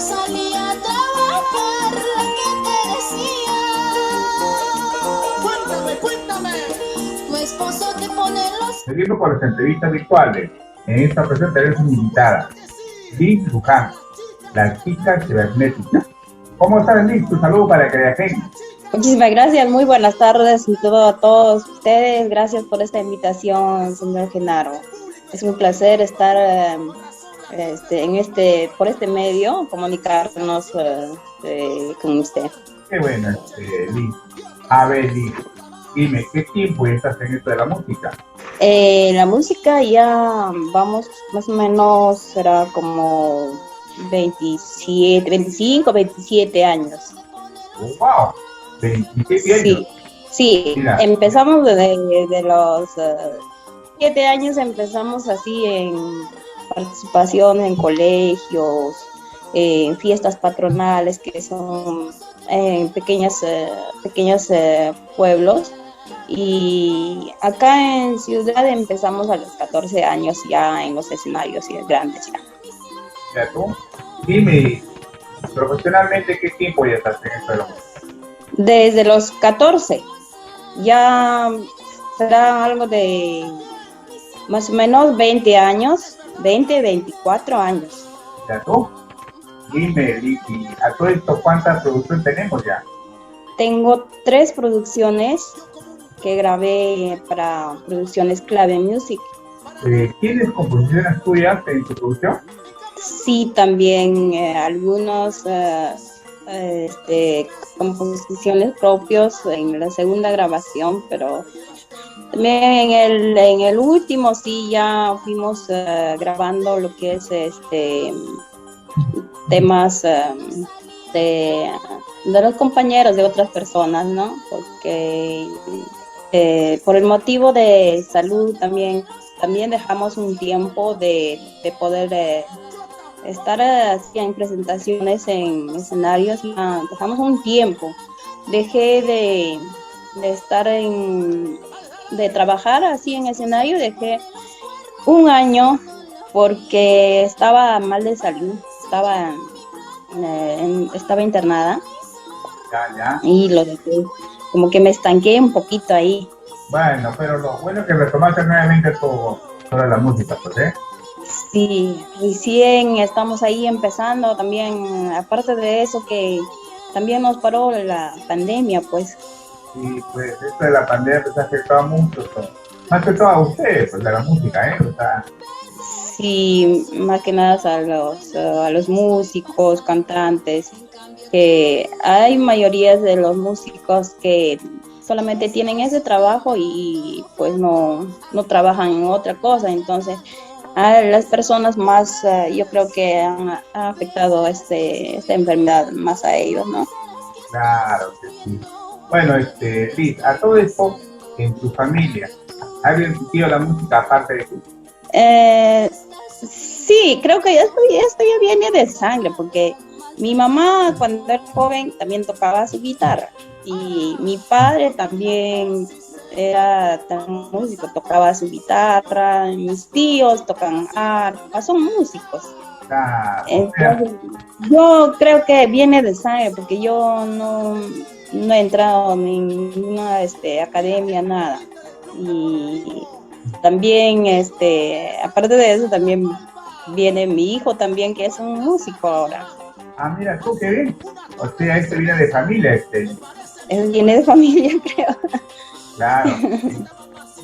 salía a trabajar, la que te decía. Cuéntame, cuéntame. Tu esposo te pone los... Seguimos con las entrevistas virtuales. En esta ocasión tenemos una invitada, Liz Luján, la chica cibernética. ¿Cómo estás, Liz? Tu saludo para Creagen. Muchísimas gracias, muy buenas tardes y a todos ustedes. Gracias por esta invitación, señor Genaro. Es un placer estar por este medio, comunicarnos con usted. Qué bueno, Liz. A ver, Liz, dime, ¿qué tiempo estás en esto de la música? La música ya vamos, más o menos, será como 25, 27 años. Oh, wow, 27 años. Sí, Mira, empezamos desde los 7 años, empezamos así en participación en colegios, en fiestas patronales que son en pequeños pueblos. Y acá en Ciudad empezamos a los 14 años ya en los escenarios grandes ya. mira tú, dime, profesionalmente, ¿qué tiempo ya estás en esto de la música? Desde los 14, ya será algo de más o menos 20 años, 20, 24 años. Mira tú, dime, Liz, y a todo esto, ¿cuánta producción tenemos ya? Tengo 3 producciones que grabé para Producciones Clave Music. ¿Tienes composiciones tuyas en tu producción? Sí, también algunos composiciones propios en la segunda grabación, pero también en el último sí ya fuimos grabando lo que es temas de los compañeros de otras personas, ¿no? Porque por el motivo de salud también dejamos un tiempo de poder estar así en presentaciones en escenarios. Dejamos un tiempo. Dejé de estar de trabajar así en escenario, dejé un año porque estaba mal de salud, estaba internada. Ya. Y lo dejé, como que me estanqué un poquito ahí. Bueno, pero lo bueno es que retomaste nuevamente toda la música, pues, ¿eh? Sí, recién estamos ahí empezando también, aparte de eso que también nos paró la pandemia, pues. Y pues esto de la pandemia pues ha afectado mucho, más que todo a ustedes, pues, de la música, ¿eh? O sea, Sí, más que nada a los músicos, cantantes, que hay mayorías de los músicos que solamente tienen ese trabajo y pues no trabajan en otra cosa. Entonces a las personas más yo creo que ha afectado esta enfermedad más a ellos, ¿no? claro que sí. Bueno, Liz, a todo esto, en tu familia, ¿alguien sentido la música aparte de ti? Sí, creo que esto ya viene de sangre, porque mi mamá cuando era joven también tocaba su guitarra y mi padre también era músico, tocaba su guitarra, mis tíos tocan arpa, son músicos. Claro, o sea, Entonces, yo creo que viene de sangre, porque yo no he entrado en ninguna academia, nada. Y también, aparte de eso, también viene mi hijo también, que es un músico ahora. mira tú, qué bien. O sea, esto viene de familia, Él viene de familia, creo. claro.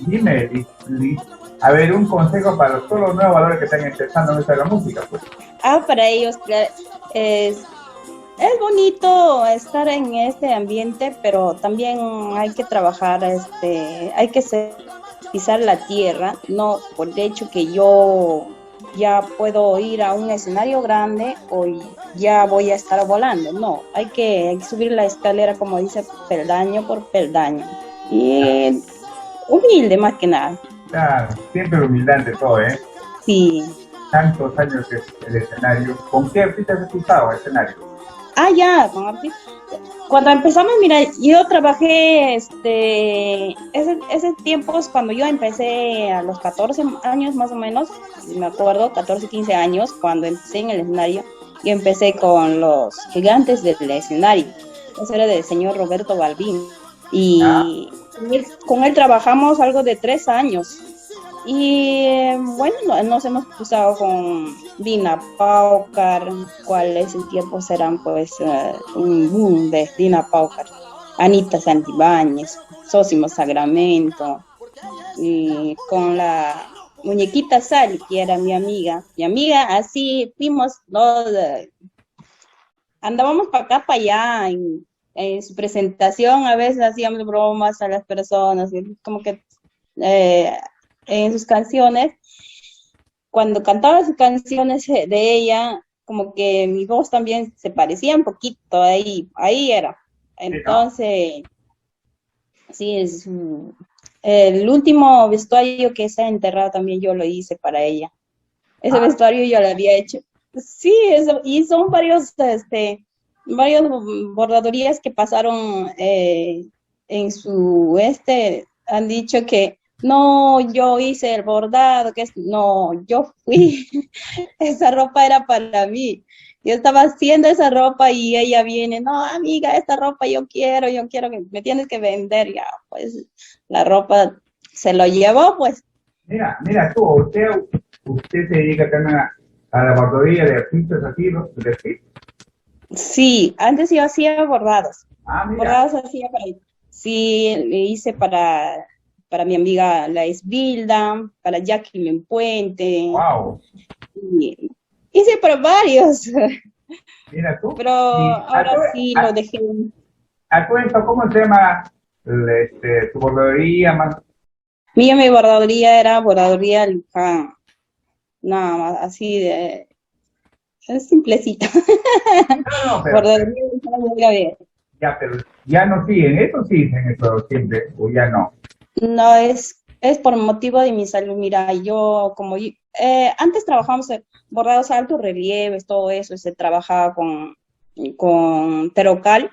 Dime, Liz, a ver, un consejo para todos los nuevos valores que están empezando en esto de la música, pues. Para ellos es bonito estar en este ambiente, pero también hay que trabajar, hay que pisar la tierra, no por el hecho que yo ya puedo ir a un escenario grande o ya voy a estar volando. No, hay que subir la escalera, como dice, peldaño por peldaño. Y humilde más que nada. Claro, siempre humildad ante todo, ¿eh? Sí. Tantos años el escenario. ¿Con qué artistas has usado el escenario? Ya, con artistas. Cuando empezamos, mira, yo trabajé, ese tiempo es cuando yo empecé a los 14 años más o menos, me acuerdo, 14, 15 años, cuando empecé en el escenario. y empecé con los gigantes del escenario. Eso era del señor Roberto Balbín. ¿Ya? Y con él trabajamos algo de 3 años. Y bueno, nos hemos cruzado con Dina Paucar, cuáles en tiempos eran pues un boom de Dina Paucar, Anita Santibáñez, Sósimo Sagramento, y con la muñequita Sally, que era mi amiga, así fuimos, ¿no? Andábamos para acá, para allá, en su presentación, a veces hacíamos bromas a las personas, y como que eh, en sus canciones, cuando cantaba sus canciones de ella, como que mi voz también se parecía un poquito, ahí era. Sí, ¿no? Entonces, sí, el último vestuario que se ha enterrado también yo lo hice para ella. Ese Ah, vestuario yo lo había hecho. Sí, eso, y son varios bordadurías que pasaron en su han dicho que no, yo hice el bordado, no, yo fui, esa ropa era para mí. Yo estaba haciendo esa ropa y ella viene, no, amiga, esta ropa yo quiero que me tienes que vender ya, pues la ropa se lo llevó, pues. mira tú, usted se dedica también a la bordería de artistas así, ¿no? ¿Sí? Sí, antes yo hacía bordados. Ah, mira, Bordados hacía sí, le hice para mi amiga la Esbilda, para Jacqueline Puente, wow, y hice para varios, mira tú. pero Y ahora sí lo a, dejé. a todo esto, ¿cómo se llama tu bordería más? Mi bordaduría era bordaduría Luján, nada más, así de, es simplecita. No, no, Bordaduría Luján, muy bien. pero ya no siguen, eso sí dicen eso siempre, o ya no. No, es por motivo de mi salud. Mira, antes trabajábamos en bordados a alto relieves, todo eso, se trabajaba con Terocal.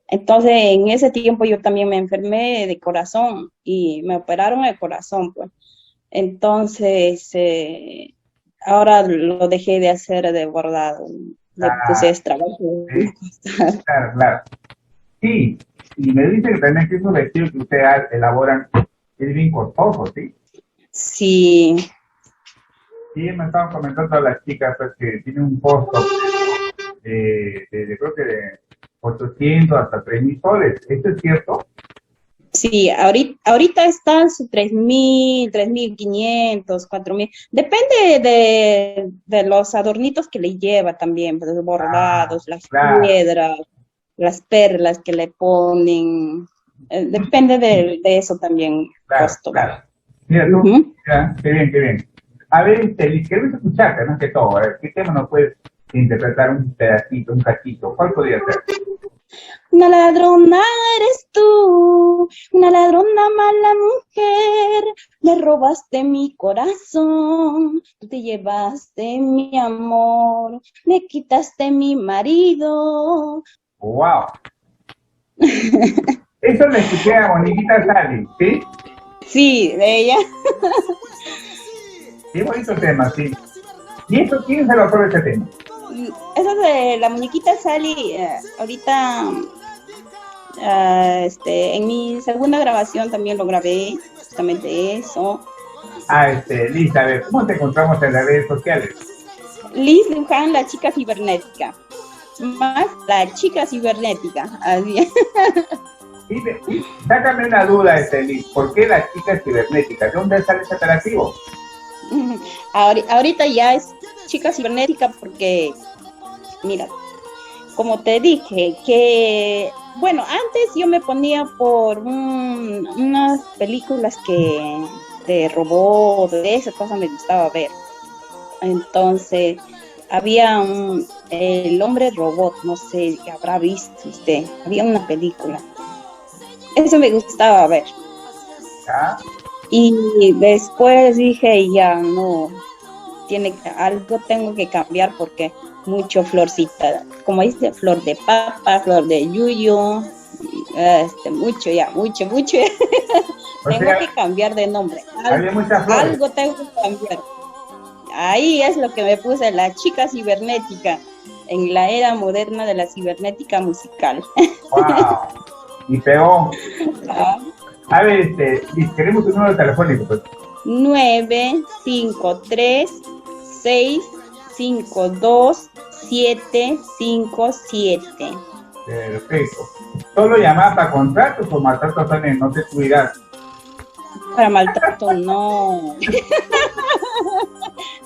Entonces, en ese tiempo yo también me enfermé de corazón y me operaron el corazón, pues. Entonces, ahora lo dejé de hacer de bordado. Le puse Ah, ese trabajo. sí, claro, claro. Sí, y me dice que también que esos vestidos que ustedes elaboran es bien costoso, ¿sí? Sí, Sí, me estaban comentando las chicas pues, que tienen un costo creo que de 800 hasta 3.000 soles. ¿Esto es cierto? sí, ahorita están su 3.000, 3.500, 4.000. Depende de los adornitos que le lleva también, pues, los Ah, bordados, las claro, piedras, las perlas que le ponen. Depende de eso también, claro, costo va. claro. Mira tú, Ujú. mira, qué bien, qué bien. A ver, Liz, queremos escucharte, más que todo. A ver, ¿qué tema nos puedes interpretar un pedacito, un cachito? ¿Cuál podría ser? Una ladrona eres tú, una ladrona mala mujer, me robaste mi corazón, tú te llevaste mi amor, me quitaste mi marido. ¡Wow! Eso le escuché a Moniquita Sali, ¿sí? Sí, de ella. Qué bonito tema, sí. ¿Y eso quién se lo ocurre ese tema? Esa de la muñequita Sally, ahorita, en mi segunda grabación también lo grabé, justamente eso. Ah, Liz, a ver, ¿cómo te encontramos en las redes sociales? Liz Luján, la chica cibernética. Más la chica cibernética. Así. Sácame una duda, Liz, ¿por qué la chica cibernética? ¿De dónde sale ese operativo? Ahorita ya es chica cibernética porque, mira, como te dije, que, bueno, antes yo me ponía por unas películas de robot, de esas cosas me gustaba ver. Entonces, había el hombre robot, no sé, que habrá visto usted, había una película. Eso me gustaba ver. ¿Ah? Y después dije, ya no, algo tengo que cambiar porque mucho florcita, como dice, flor de papa, flor de yuyo, mucho ya, mucho. O Tengo sea, que cambiar de nombre. había muchas flores. Algo tengo que cambiar. Ahí es lo que me puse, la chica cibernética, en la era moderna de la cibernética musical. Wow. Y pegó. Ah, A ver, Liz, queremos un número telefónico, pues. 953-652-757. Perfecto. ¿Solo llamar para contratos o maltratos también? No te cuidas. Para maltrato, no.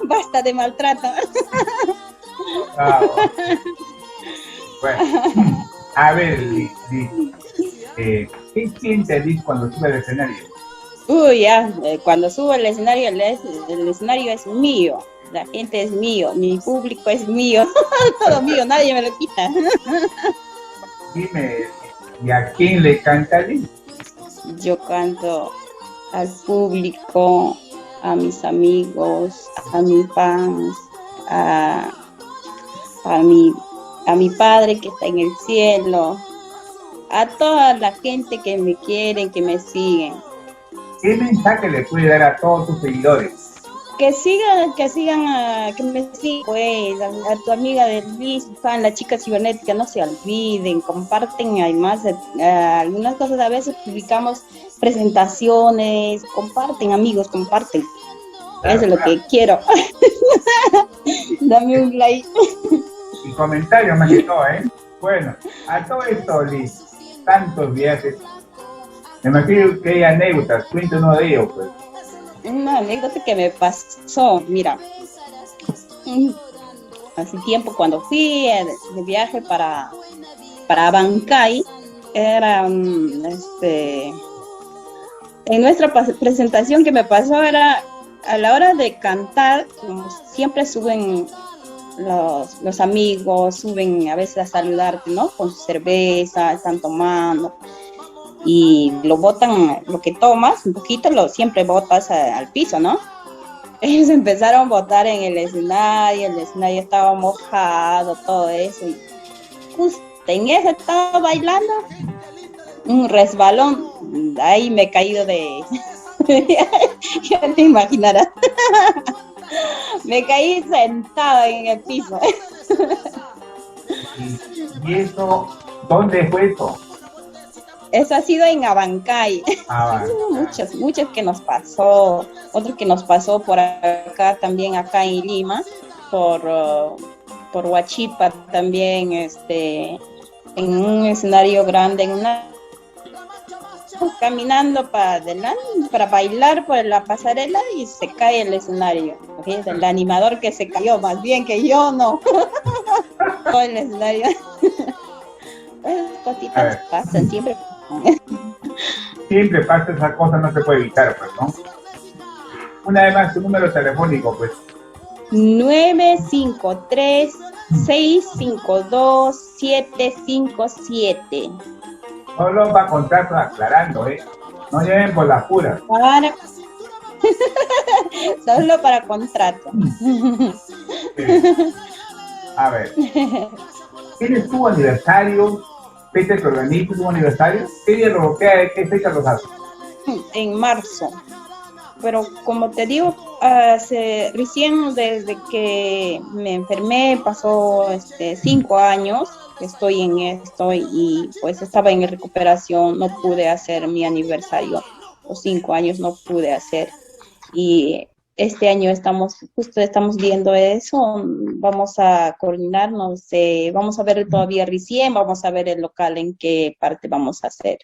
Basta de maltrato. Bravo. Bueno, a ver, Liz, ¿qué siente Liz cuando sube al escenario? Uy, ya, cuando subo al escenario, el escenario es mío, la gente es mío, mi público es mío, todo mío, nadie me lo quita. Dime, ¿y a quién le canta Liz? Yo canto al público, a mis amigos, a mis fans, a, a mi padre que está en el cielo, a toda la gente que me quieren, que me siguen. ¿Qué mensaje le puede dar a todos tus seguidores? Que sigan, que me sigan, pues, a tu amiga de Liz, fan, la chica cibernética, no se olviden, comparten además algunas cosas, a veces publicamos presentaciones, comparten amigos, comparten. Claro, Eso es lo que quiero. Dame un like. Y comentarios más que todo, ¿eh? Bueno, a todo esto, Liz, tantos viajes. Me imagino que hay anécdotas, cuenta uno de ellos, pues. Una anécdota que me pasó, mira, hace tiempo cuando fui de viaje para Abancay, era, en nuestra presentación que me pasó era, a la hora de cantar, como siempre suben los amigos, suben a veces a saludarte, ¿no? Con su cerveza, están tomando. Y lo botan, lo que tomas, un poquito, siempre botas al piso, ¿no? Ellos empezaron a botar en el escenario estaba mojado, todo eso, y justo en eso estaba bailando, un resbalón, ahí me he caído de... Ya te imaginarás, me caí sentada en el piso. ¿Y eso, dónde fue eso? Eso ha sido en Abancay. Muchas que nos pasó. Otro que nos pasó por acá también, acá en Lima, por Huachipa también, en un escenario grande, caminando para adelante, para bailar por la pasarela y se cae el escenario. Es el animador que se cayó, más bien que yo no. Todo el escenario. Esas cositas pasan siempre. Siempre pasa esa cosa, no se puede evitar, pues, ¿no? Una vez más, tu número telefónico, pues. 953-652-757. Solo para contratos, aclarando, ¿eh? No lleven por las puras. Solo para contrato. Sí. A ver. ¿Tienes tu aniversario? ¿Fecha que organizas tu aniversario? ¿Qué fecha los haces? En marzo. Pero como te digo, recién desde que me enfermé, pasó 5 años que estoy en esto y pues estaba en recuperación, no pude hacer mi aniversario, los 5 años no pude hacer. Y este año estamos viendo eso, vamos a coordinarnos, vamos a ver todavía recién, vamos a ver el local en qué parte vamos a hacer.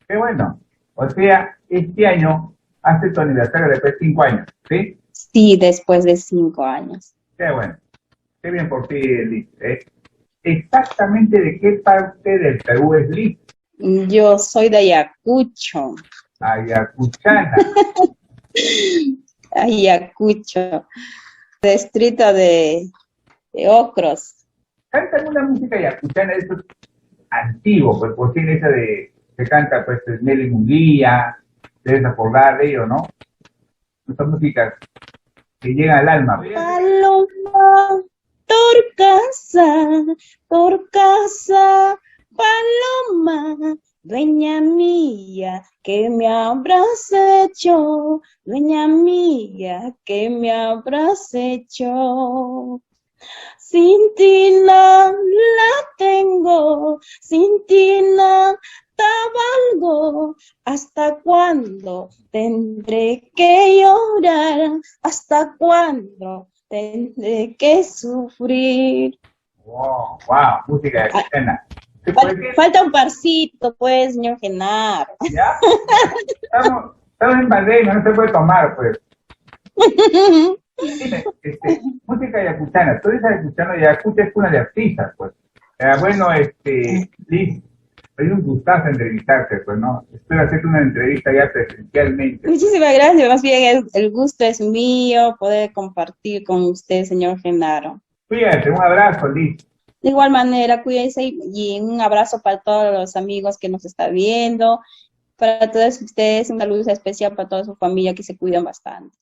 Qué bueno. O sea, este año hace tu aniversario después de 5 años, ¿sí? Sí, después de 5 años. Qué bueno. Qué bien por ti, Liz, ¿eh? ¿Exactamente de qué parte del Perú es Liz? Yo soy de Ayacucho. Ayacuchana. Ayacucho, distrito de Ocros. Canta una música ayacuchana, eso es antiguo, pues por fin esa se canta pues Nelly Munguía, debes acordar de ello, ¿no? Estas músicas que llegan al alma. Paloma, torcasa, paloma, dueña mía, que me habrás hecho, dueña mía, que me habrás hecho. Sin ti no la tengo, sin ti no te valgo. ¿Hasta cuándo tendré que llorar? ¿Hasta cuándo tendré que sufrir? Wow, wow, música Ah, chilena. ¿Se puede decir? falta un parcito, pues, señor Genaro. ¿Ya? Estamos en pandemia, no se puede tomar, pues. Dime, música yacuchana, tú eres ayacuchano, Ayacucho es cuna de artistas, pues. Bueno, Liz, es un gustazo entrevistarte, pues, ¿no? Espero hacerte una entrevista ya presencialmente. Muchísimas gracias, más bien el gusto es mío poder compartir con usted, señor Genaro. Cuídate, un abrazo, Liz. De igual manera, cuídense y un abrazo para todos los amigos que nos están viendo, para todos ustedes, una luz especial para toda su familia que se cuidan bastante.